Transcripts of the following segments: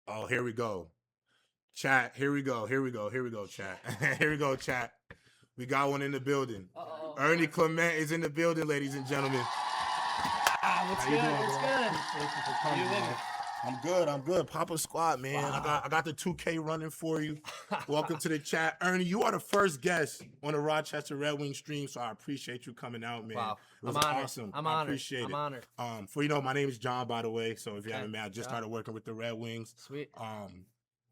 Oh, here we go. Chat, here we go. Here we go. Here we go, chat. Here we go, chat. We got one in the building. Uh-oh. Ernie Clement is in the building, ladies and gentlemen. What's How good? you doing, What's bro? good? Thank you for How coming, you living? man. I'm good. I'm good. Papa Squad, man. Wow. I got the 2K running for you. Welcome to the chat. Ernie, you are the first guest on the Rochester Red Wings stream, so I appreciate you coming out, man. Wow. It was I'm honored. awesome. I'm I honored. appreciate I'm it. honored. My name is John, by the way. So if you Okay. haven't met, I just Yeah. started working with the Red Wings. Sweet.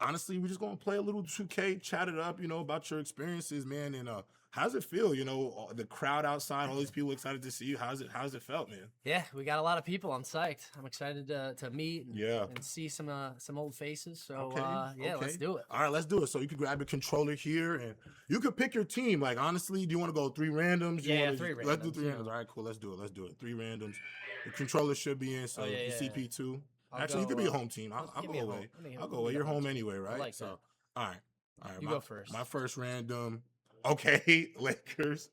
Honestly, we're just gonna play a little 2K, chat it up, about your experiences, man. And how's it feel? The crowd outside, all these people excited to see you. How's it felt, man? Yeah, we got a lot of people. I'm psyched. I'm excited to meet and, Yeah. and see some old faces. So Okay. let's do it. All right, let's do it. So you can grab your controller here, and you could pick your team. Like honestly, do you want to go 3 randoms? Three Let's do randoms, 3 yeah. randoms. All right, cool. Let's do it. 3 randoms. The controller should be in. So Oh, yeah, the yeah, CP2. I'll Actually, you go, could be a home team. I'll give go me a away. home. I'll go give me away. the You're home team. anyway, right? like so, that. all right. You go first. My first random. Okay, Lakers.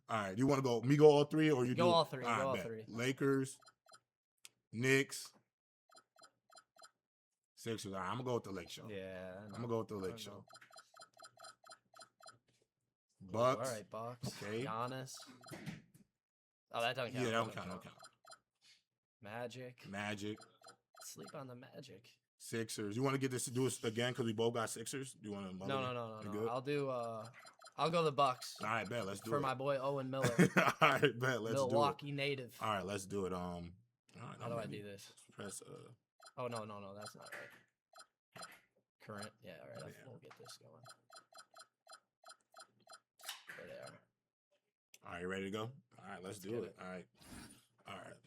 All right, you want to go? Me go all 3, or you Go do all 3. All right, Go all bet. 3. Lakers, Knicks, Sixers. All right, I'm gonna go with the Lake Show. Yeah. I'm gonna go with the Lake I Show. know. Bucks. All right, Bucks. Okay. Giannis. Oh, that doesn't count. Yeah, that don't count. Magic. Magic, Sleep on the Magic. Sixers. You want to do this again because we both got Sixers? Do you want to? No. You good? I'll do. I'll go the Bucks All right, bet. Let's do for it. my boy Owen Miller, All right, bet. Let's Milwaukee native. do it. All right, let's do it. All right, How do I do this? Press. Oh no, that's not right. Current. Yeah, all right. We'll get this going. There they are. All right, you ready to go? All right, let's do it. All right.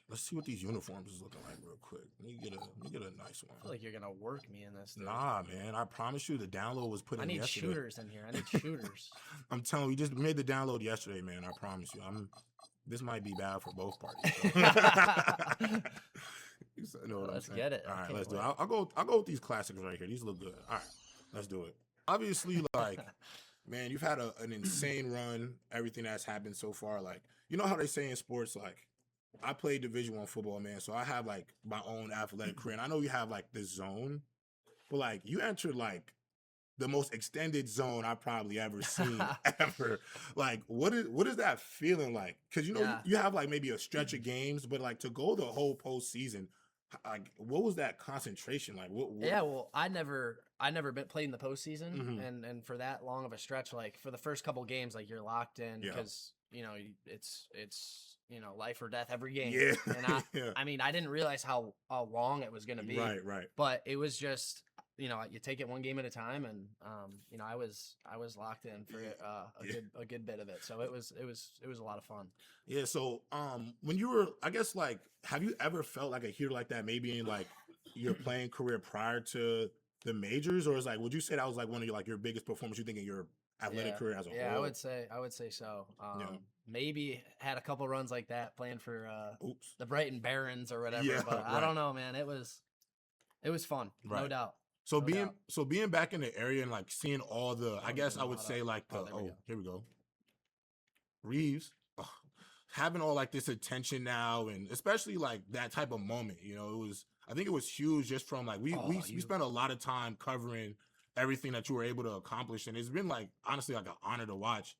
Let's see what these uniforms is looking like real quick. Let me get a nice one. I feel like you're gonna work me in this. Dude. Nah, man. I promise you, the download was put in yesterday. I need shooters in here. I need shooters. I'm telling you, we just made the download yesterday, man. I promise you. This might be bad for both parties. So. Let's get it. All right, let's do it. I'll go with these classics right here. These look good. All right, let's do it. Obviously, like, man, you've had an insane run. Everything that's happened so far, like, you know how they say in sports, like, I played Division I football, man. So I have like my own athletic career, and I know you have like this zone, but like you entered like the most extended zone I've probably ever seen ever. Like, what is that feeling like? Because you have like maybe a stretch of games, but like to go the whole postseason, like what was that concentration like? What? Yeah, well, I never been played in the postseason, Mhm. and for that long of a stretch, like for the first couple games, like you're locked in because it's life or death every game. Yeah. And I mean, I didn't realize how long it was gonna be. Right. But it was just you take it one game at a time, and I was locked in for a good bit of it. So it was a lot of fun. Yeah. So when you were, I guess, like, have you ever felt like a hero like that? Maybe in like your playing career prior to the majors, or is like, would you say that was like one of your biggest performances you think in your athletic career as a whole? Yeah, I would say so. Maybe had a couple runs like that playing for the Brighton Barons or whatever. Yeah, but I don't know, man. It was fun, no doubt. So being back in the area and like seeing all the, I guess I would say like here we go. Reeves, having all like this attention now, and especially like that type of moment, I think it was huge just from like we spent a lot of time covering everything that you were able to accomplish, and it's been like honestly like an honor to watch.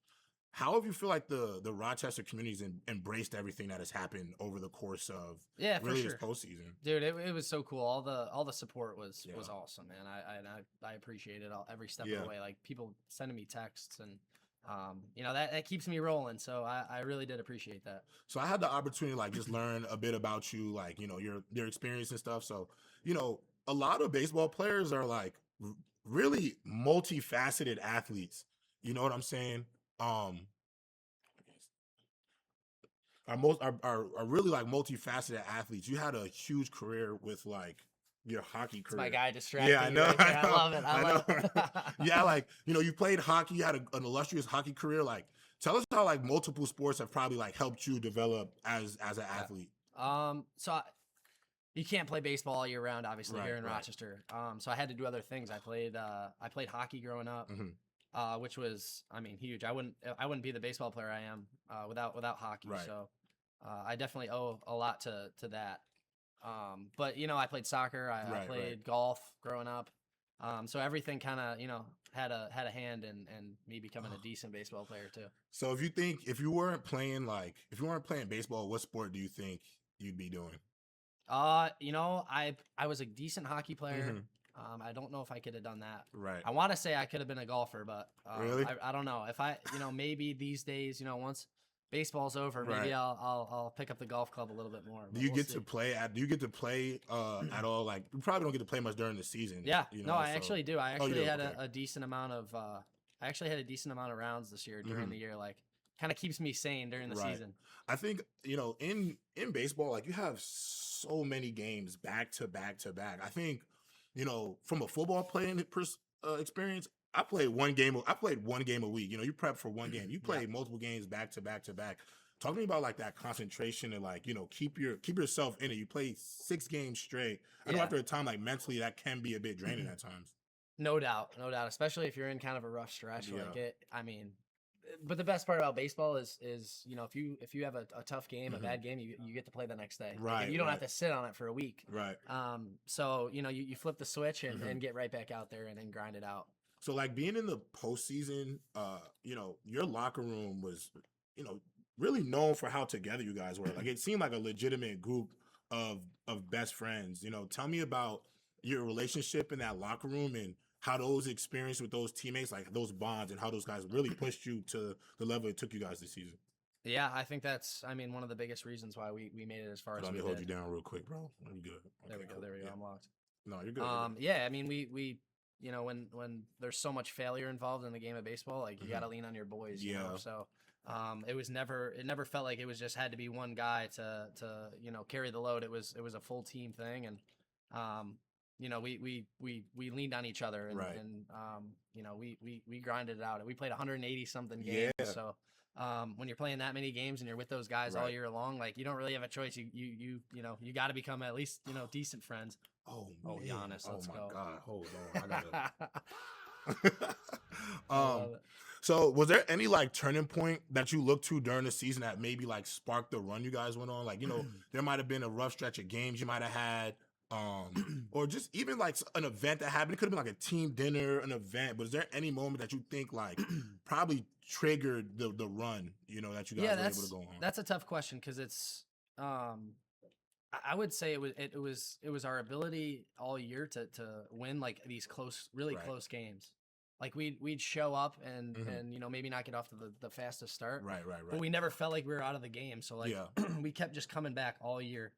How have you feel like the Rochester community's embraced everything that has happened over the course of really this postseason? Dude, it was so cool. All the support was awesome, man. I appreciate it every step of the way. Like people sending me texts and that keeps me rolling. So I really did appreciate that. So I had the opportunity to like just learn a bit about you, like your experience and stuff. So a lot of baseball players are like really multifaceted athletes. You know what I'm saying? Are really like multifaceted athletes. You had a huge career with like your hockey career. My guy distracting. Yeah, I know. Right I love it. I love it. Yeah, like you played hockey. You had an illustrious hockey career. Like, tell us how like multiple sports have probably like helped you develop as an athlete. So you can't play baseball all year round, obviously here in Rochester. So I had to do other things. I played hockey growing up. Mm-hmm. Which was, I mean, huge. I wouldn't be the baseball player I am without hockey. Right. So I definitely owe a lot to that. But I played soccer. I played golf growing up. So everything kind of, had a hand in me becoming a decent baseball player too. So if you weren't playing baseball, what sport do you think you'd be doing? I was a decent hockey player. I don't know if I could have done that. Right. I want to say I could have been a golfer, but Really? I don't know. If I, maybe these days, once baseball's over, maybe Right. I'll pick up the golf club a little bit more. Do you get to play at all? Like, you probably don't get to play much during the season. Yeah. You No, know, I so- actually do. I Oh, you actually do? had Okay. a decent amount of rounds this year during the year. Like, kind of keeps me sane during the Right. season. I think, in baseball, like, you have so many games back to back to back. I think, from a football playing experience, I played one game a week. You prep for one game. You play multiple games back to back to back. Talk to me about like that concentration and like, keep yourself in it. You play 6 games straight. I know after a time, like, mentally that can be a bit draining at times. No doubt, especially if you're in kind of a rough stretch like Yeah. it. I mean, but the best part about baseball is if you have a tough game, a bad game, you get to play the next day. Like, Right, you don't right. have to sit on it for a week. Right. So you flip the switch and get right back out there and then grind it out. So, like, being in the postseason, your locker room was, really known for how together you guys were. Like, it seemed like a legitimate group of best friends. Tell me about your relationship in that locker room and how those experiences with those teammates, like those bonds, and how those guys really pushed you to the level it took you guys this season. Yeah, I think that's one of the biggest reasons why we made it as far as Let we me hold did. you down real quick, bro. I'm good. There Okay, we go. cool. There we go. Yeah. I'm locked. No, you're good. You're good. Yeah, I mean, we when there's so much failure involved in the game of baseball, like you got to lean on your boys. You know? Yeah. So it never felt like it was just had to be one guy to carry the load. It was a full team thing, and we leaned on each other, and, Right. and we grinded it out. And we played 180 something games. Yeah. So when you're playing that many games and you're with those guys all Right. year long, like you don't really have a choice. You got to become at least decent friends. Oh, Oh, man. Giannis, let's my go. God. Hold on. I gotta. I love it. So was there any like turning point that you looked to during the season that maybe like sparked the run you guys went on? Like, there might have been a rough stretch of games you might have had, or just even like an event that happened. It could have been like a team dinner, an event. But is there any moment that you think like probably triggered the run, that you guys were able to go on? That's a tough question because it's I would say it was our ability all year to win like these really Right. close games. Like we'd show up and Mhm. and maybe not get off to the fastest start, Right. but we never felt like we were out of the game. So like Yeah. we kept just coming back all year,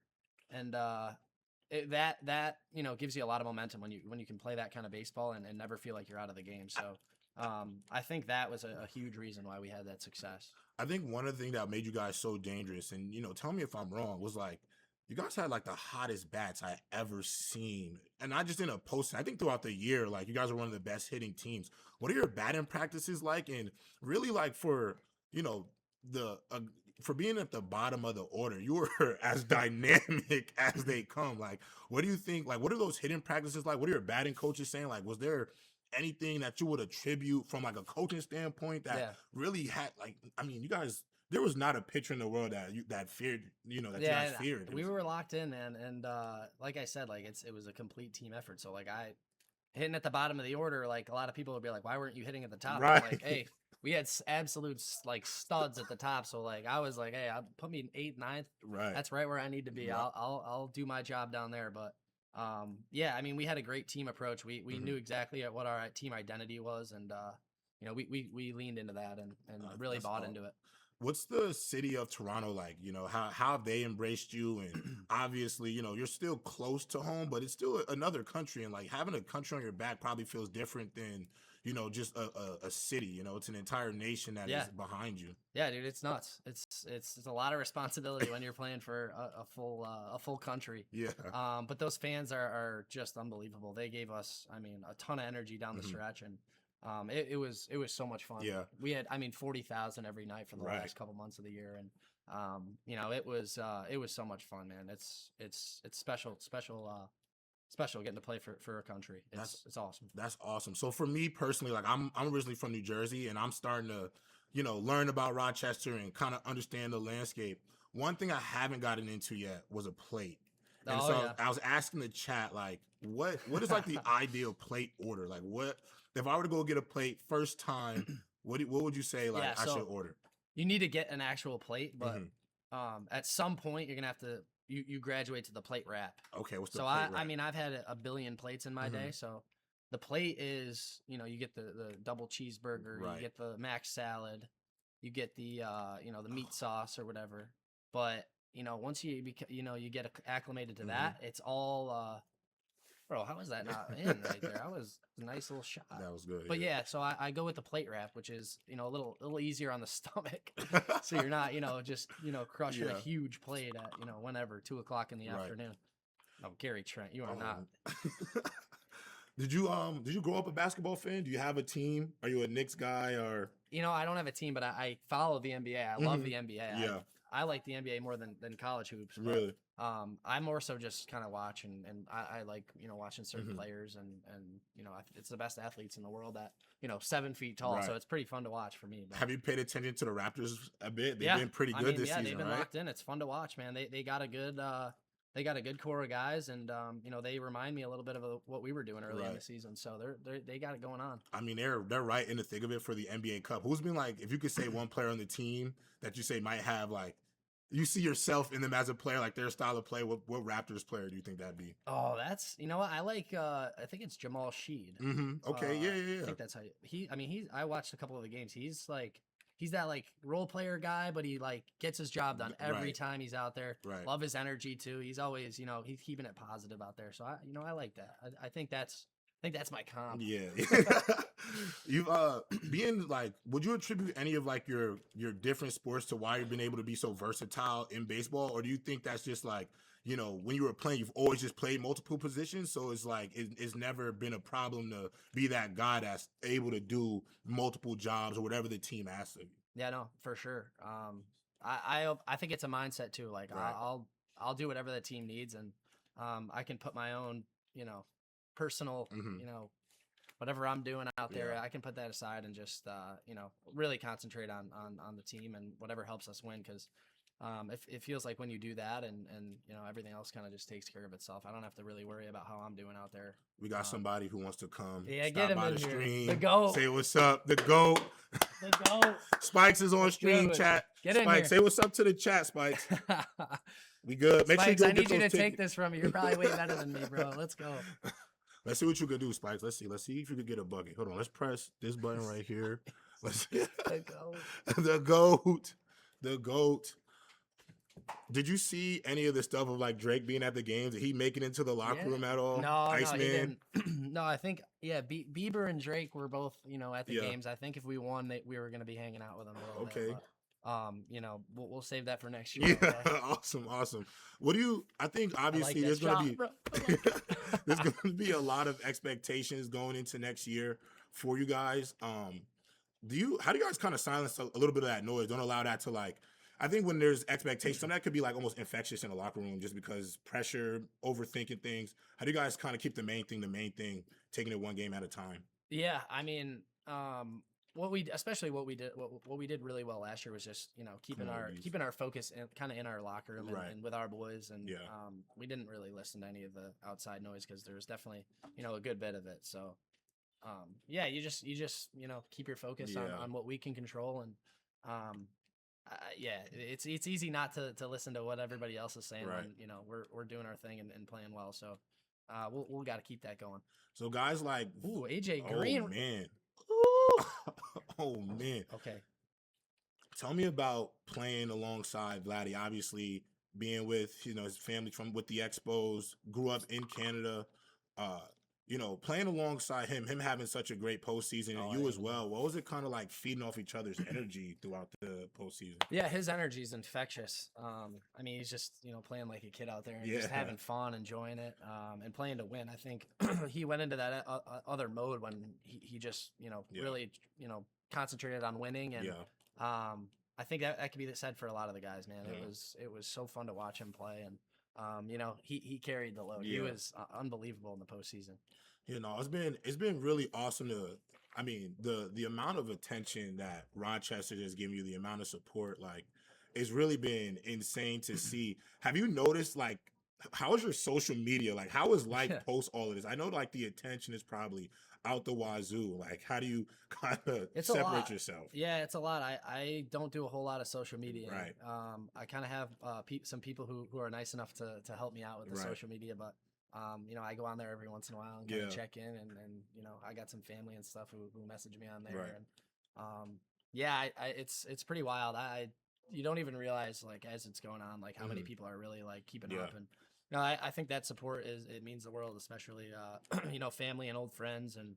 and that gives you a lot of momentum when you can play that kind of baseball and never feel like you're out of the game. So I think that was a huge reason why we had that success. I think one of the things that made you guys so dangerous, and tell me if I'm wrong, was like you guys had like the hottest bats I ever seen, and not just in a post. I think throughout the year, like you guys are one of the best hitting teams. What are your batting practices like, and really like for the for being at the bottom of the order, you were as dynamic as they come. Like, what do you think? Like, what are those hitting practices like? What are your batting coaches saying? Like, was there anything that you would attribute from like a coaching standpoint that Yeah. really had like? I mean, you guys. There was not a pitcher in the world that feared, that you guys and feared. we were locked in, man, and like I said, like it was a complete team effort. So like I hitting at the bottom of the order, like a lot of people would be like, "Why weren't you hitting at the top?" I'm Right. like, hey, we had absolute like studs at the top. So like I was like, hey, put me in 8th, 9th. Right. That's right where I need to be. Right. I'll do my job down there. But yeah, I mean, we had a great team approach. We Mhm. knew exactly what our team identity was, and we leaned into that and really That's bought all. into it. What's the city of Toronto like? How have they embraced you? And obviously, you're still close to home, but it's still another country. And like having a country on your back probably feels different than, just a city. It's an entire nation that is Yeah. behind you. Yeah, dude, it's nuts. It's a lot of responsibility when you're playing for a full country. Yeah. But those fans are just unbelievable. They gave us, I mean, a ton of energy down the Mhm. stretch, and it was so much fun. Yeah. We had, 40,000 every night for the Right. last couple months of the year, and it was so much fun, man. It's special getting to play for a country. It's awesome. That's awesome. So for me personally, like I'm originally from New Jersey, and I'm starting to, learn about Rochester and kind of understand the landscape. One thing I haven't gotten into yet was a plate. And Oh so yeah. I was asking the chat, like, what is like the ideal plate order? Like, what if I were to go get a plate first time? What would you say like Yeah. I should So order? you need to get an actual plate, but Hmm. at some point you're gonna have to you graduate to the plate wrap. Okay, what's the So plate I wrap? mean I've had a billion plates in my Hmm. day. So the plate is you get the double cheeseburger, you Right. get the mac salad, you get the the meat sauce or whatever. But once you get acclimated to Hmm. that, it's all bro. How was that not in right there? I was a nice little shot. That was good. But yeah, so I go with the plate wrap, which is a little easier on the stomach, Yeah. so you're not just crushing a Yeah. huge plate at whenever 2 o'clock in the Right. afternoon. Oh, Gary Trent, you are not. Did you grow up a basketball fan? Do you have a team? Are you a Knicks guy or? I don't have a team, but I follow the NBA. I love Mhm. the NBA. Yeah, I like the NBA more than college hoops. But really. I more so just kind of watch and I like watching certain Mhm. players and it's the best athletes in the world at 7 feet tall. So Right. it's pretty fun to watch for me. But Have you paid attention to the Raptors a bit? They've yeah, been pretty I good mean, this yeah, they've season, been right? locked in. It's fun to watch, man. They got a good core of guys, and they remind me a little bit of what we were doing early in Right. the season. So they got it going on. I mean, they're right in the thick of it for the NBA Cup. Who's been like, if you could say one player on the team that you say might have like, you see yourself in them as a player, like their style of play. What Raptors player do you think that'd be? Oh, that's what I like. I think it's Jamal Sheed. Mm-hmm. Okay. Yeah. Yeah. I Yeah. think that's how he. I mean, I watched a couple of the games. He's that like role player guy, but he like gets his job done every Right. time he's out there. Right. Love his energy too. He's always he's keeping it positive out there. So I like that. I think that's my comp. Yeah. You've being like, would you attribute any of like your different sports to why you've been able to be so versatile in baseball, or do you think that's just like, when you were playing, you've always just played multiple positions, so it's like it's never been a problem to be that guy that's able to do multiple jobs or whatever the team asks of you? Yeah, no, for sure. I think it's a mindset too. Like Right. I'll do whatever the team needs, and I can put my own personal Hmm. whatever I'm doing out there. Yeah. I can put that aside and just really concentrate on the team and whatever helps us win. Because it feels like when you do that and everything else kind of just takes care of itself. I don't have to really worry about how I'm doing out there. We got somebody who wants to come. Yeah, Stop get him by in the here. stream. The GOAT. Say what's up. The GOAT. The GOAT. Spikes is on stream do it. chat. Get in Spikes, here. say what's up to the chat, Spikes. We good. Make Spikes, sure I you go need get you to those take tickets. this from me. You're probably way better than me, bro. Let's go. Let's see what you can do, Spikes. Let's see if you can get a bucket. Hold on. Let's press this button right here. Let's see. The GOAT. The GOAT. The GOAT. Did you see any of the stuff of like Drake being at the games? Did he make it into the locker room at all? No, he Iceman? didn't. No, I think Bieber and Drake were both at the Yeah. games. I think if we won, we were gonna be hanging out with them a little Okay. bit. But, we'll save that for next year. Yeah, Okay? awesome. I think I like obviously that there's gonna shot, be bro. I like it. there's gonna be a lot of expectations going into next year for you guys. How do you guys kind of silence a little bit of that noise? Don't allow that to like, I think when there's expectations, some of that could be like almost infectious in the locker room just because pressure, overthinking things. How do you guys kind of keep the main thing, taking it one game at a time? Yeah, I mean, what we did really well last year was just keeping Come on, our Beast. keeping our focus kind of in our locker room Right. and with our boys, and Yeah. we didn't really listen to any of the outside noise because there was definitely a good bit of it. So yeah, you just keep your focus Yeah. on what we can control, and yeah, it's easy not to listen to what everybody else is saying Right. when we're doing our thing and playing well. So we'll got to keep that going. So guys like, Ooh, AJ Green. oh man, Ooh. oh man. Okay. Tell me about playing alongside Vladdy. Obviously, being with his family with the Expos, grew up in Canada. Playing alongside him having such a great postseason, and you as well. What was it kind of like feeding off each other's energy throughout the postseason? Yeah, his energy is infectious. I mean, he's just playing like a kid out there and just Yeah. having fun, enjoying it, and playing to win. I think he went into that other mode when he just Yeah. really concentrated on winning, and Yeah, I think that could be said for a lot of the guys, man. Yeah. It was so fun to watch him play, and he carried the load. He Yeah. was unbelievable in the postseason. it's been really awesome to. I mean, the amount of attention that Rochester has given you, the amount of support, like, it's really been insane to see. Have you noticed like how is your social media? Like, how is like post all of this? I know like the attention is probably out the wazoo. Like, how do you kind of separate yourself? Yeah, it's a lot. I don't do a whole lot of social media. Right. I kind of have some people who are nice enough to help me out with the social media, but you know, I go on there every once in a while and kind of check in, and you know, I got some family and stuff who message me on there, and yeah, it's pretty wild. You don't even realize, like, as it's going on, like how many people are really like keeping up, and you know, I think that support it means the world, especially you know, family and old friends, and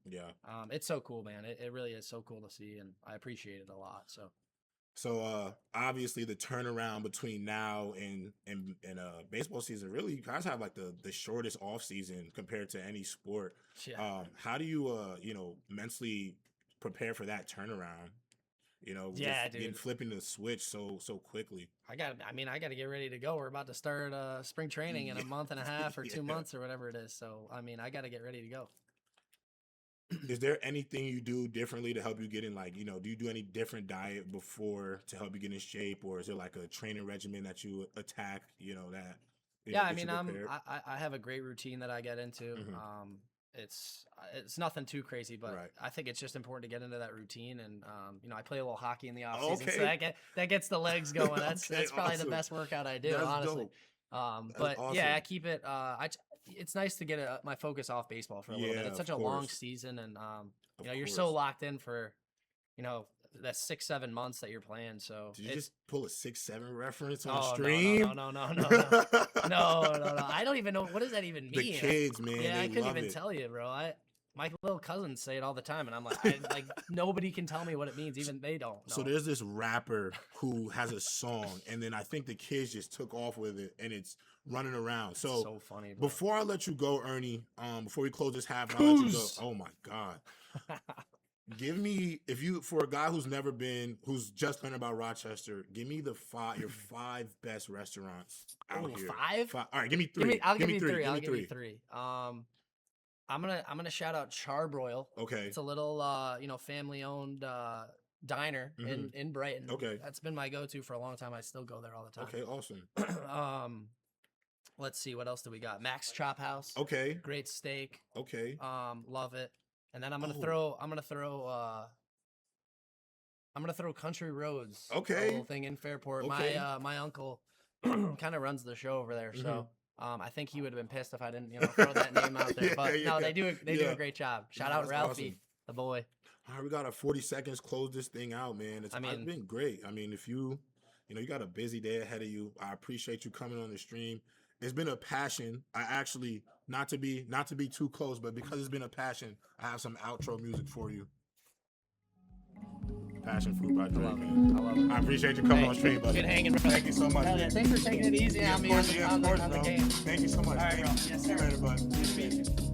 it's so cool, man. It really is so cool to see, and I appreciate it a lot. So obviously the turnaround between now and baseball season, really you guys have like the shortest off season compared to any sport. Yeah. How do you you know, mentally prepare for that turnaround? You know, dude, flipping the switch so quickly. I got to get ready to go. We're about to start spring training in a month and a half or 2 months or whatever it is. So I mean, I got to get ready to go. Is there anything you do differently to help you get in, like, you know, do you do any different diet before to help you get in shape, or is there like a training regimen that you attack, you know, that I mean, I have a great routine that I get into. It's nothing too crazy, but I think it's just important to get into that routine, and you know, I play a little hockey in the off season, so that gets the legs going. That's probably the best workout I do, honestly. But yeah, I keep it it's nice to get my focus off baseball for a little bit. It's such a long season, and you know, you're so locked in for, you know, that 6-7 months that you're playing. So did you just pull a 6-7 reference on stream? No. I don't even know, what does that even mean? The kids, man. Yeah, I couldn't even tell you, bro. My little cousins say it all the time, and I'm like, like nobody can tell me what it means. Even they don't know. So there's this rapper who has a song, and then I think the kids just took off with it, and it's running around. So funny, bro. Before I let you go, Ernie, before we close this half, I'll let you go. Oh my God. Give me, for a guy who's never been, who's just learning about Rochester, give me your 5 best restaurants out here. 5? All right, give me 3. I'll give you 3. I'll give you 3. I'm gonna shout out Charbroil. Okay. It's a little you know, family owned diner in Brighton. Okay. That's been my go-to for a long time. I still go there all the time. Okay, awesome. Let's see, what else do we got? Max Chop House. Okay. Great steak. Okay. Love it. And then I'm gonna throw Country Roads. Okay. A little thing in Fairport. Okay. My uncle kind of runs the show over there, so I think he would have been pissed if I didn't, you know, throw that name out there. But no, they do a great job. Shout out Ralphie, the boy. All right, we got 40 seconds. Close this thing out, man. It's been great. I mean, if you got a busy day ahead of you, I appreciate you coming on the stream. It's been a passion. I actually, not to be too close, but because it's been a passion, I have some outro music for you. Passion fruit by Drake, man. I love it. I appreciate you coming on stream, buddy. Good hanging, bro. Thank you so much. Yeah, thanks for taking it easy on me on the game. Thank you so much. All right, bro. Yes, sir. See you later, bud.